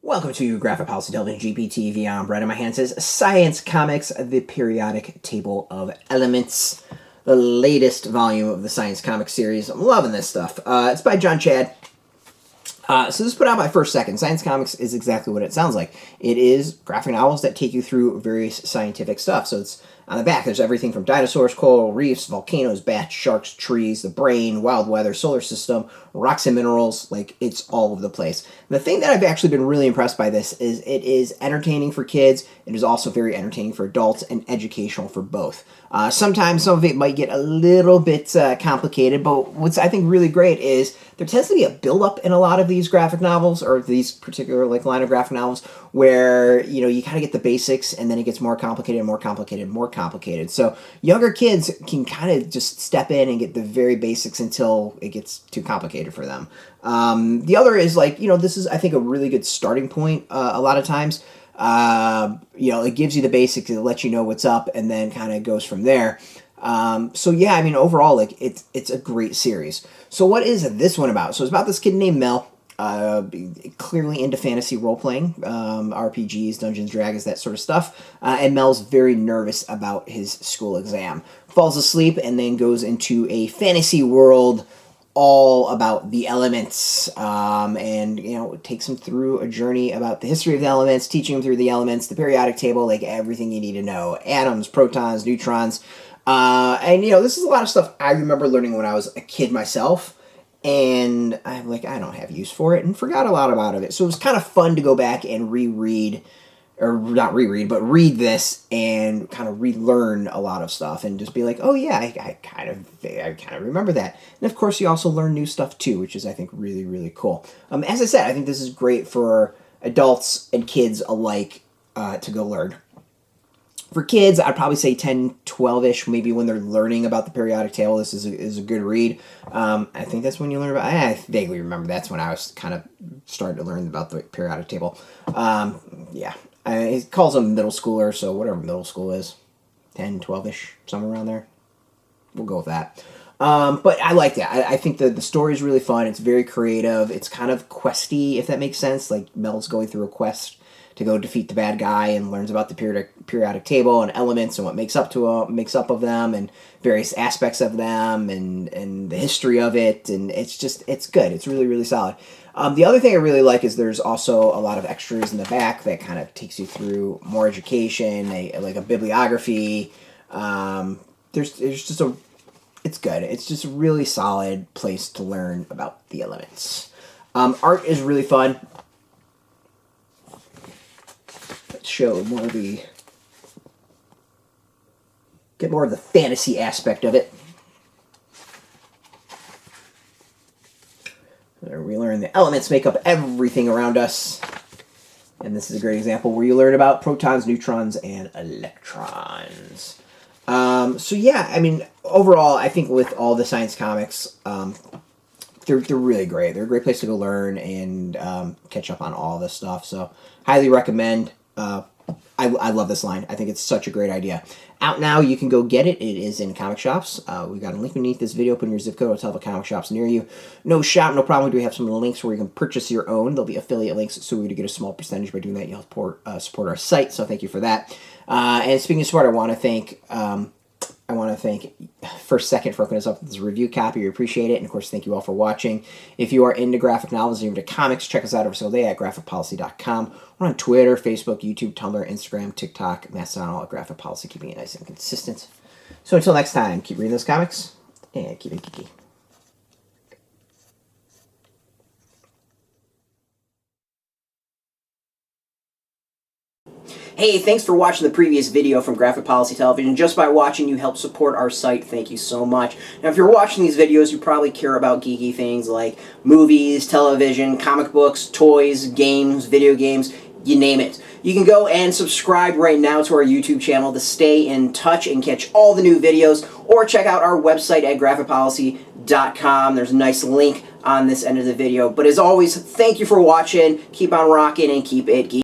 Welcome to Graphic Policy Television GPTV. I'm Brett, and my hand says Science Comics, the periodic table of elements. The latest volume of the Science Comics series. I'm loving this stuff. It's by Jon Chad. So this is put out by First Second. Science Comics is exactly what it sounds like. It is graphic novels that take you through various scientific stuff. So it's on the back, there's everything from dinosaurs, coral reefs, volcanoes, bats, sharks, trees, the brain, wild weather, solar system, rocks and minerals. Like, it's all over the place. The thing that I've actually been really impressed by this is it is entertaining for kids. It is also very entertaining for adults and educational for both. Sometimes some of it might get a little bit complicated, but what's I think really great is there tends to be a build-up in a lot of these graphic novels, or these particular line of graphic novels, where you kind of get the basics and then it gets more complicated and more complicated and more complicated. So younger kids can kind of just step in and get the very basics until it gets too complicated for them. The other is this is I think a really good starting point a lot of times. It gives you the basics, it lets you know what's up, and then kind of goes from there. So yeah, I mean, overall, it's a great series. So what is this one about? So it's about this kid named Mel, clearly into fantasy role-playing, RPGs, Dungeons & Dragons, that sort of stuff. And Mel's very nervous about his school exam. Falls asleep and then goes into a fantasy world all about the elements, and it takes him through a journey about the history of the elements, teaching him through the elements, the periodic table, like everything you need to know, atoms, protons, neutrons, and this is a lot of stuff I remember learning when I was a kid myself, and I'm like, I don't have use for it, and forgot a lot about it. So it was kind of fun to go back and reread, or not reread, but read this and kind of relearn a lot of stuff and just be like, oh yeah, I kind of remember that. And of course, you also learn new stuff too, which is I think really, really cool. As I said, I think this is great for adults and kids alike to go learn. For kids, I'd probably say 10, 12-ish, maybe when they're learning about the periodic table, this is a good read. I think that's when you learn about, I vaguely remember that's when I was kind of starting to learn about the periodic table. Yeah. It calls them middle schooler, so whatever middle school is, 10, 12-ish, somewhere around there. We'll go with that. But I like that. I think the story is really fun. It's very creative. It's kind of questy, if that makes sense. Like, Mel's going through a quest to go defeat the bad guy and learns about the periodic table and elements and what makes up of them and various aspects of them and the history of it. And it's good. It's really, really solid. The other thing I really like is there's also a lot of extras in the back that kind of takes you through more education, like a bibliography. It's good. It's just a really solid place to learn about the elements. Art is really fun. Let's show get more of the fantasy aspect of it. There we learn the elements make up everything around us. And this is a great example where you learn about protons, neutrons, and electrons. So yeah, I mean, overall, I think with all the science comics, they're really great. They're a great place to go learn and catch up on all this stuff. So highly recommend. I love this line. I think it's such a great idea. Out now, you can go get it. It is in comic shops. We've got a link beneath this video. Put in your zip code. It'll tell the comic shops near you. No shop, no problem. We do have some links where you can purchase your own. There'll be affiliate links, so we do get a small percentage by doing that. You'll support our site, so thank you for that. And speaking of support, I want to thank First Second for hooking us up with this review copy. We appreciate it. And, of course, thank you all for watching. If you are into graphic novels and you're into comics, check us out every single day at graphicpolicy.com. We're on Twitter, Facebook, YouTube, Tumblr, Instagram, TikTok, Mastodon, all at Graphic Policy, keeping it nice and consistent. So until next time, keep reading those comics and keep it geeky. Hey, thanks for watching the previous video from Graphic Policy Television. Just by watching, you help support our site. Thank you so much. Now, if you're watching these videos, you probably care about geeky things like movies, television, comic books, toys, games, video games, you name it. You can go and subscribe right now to our YouTube channel to stay in touch and catch all the new videos, or check out our website at graphicpolicy.com. There's a nice link on this end of the video. But as always, thank you for watching. Keep on rocking and keep it geeky.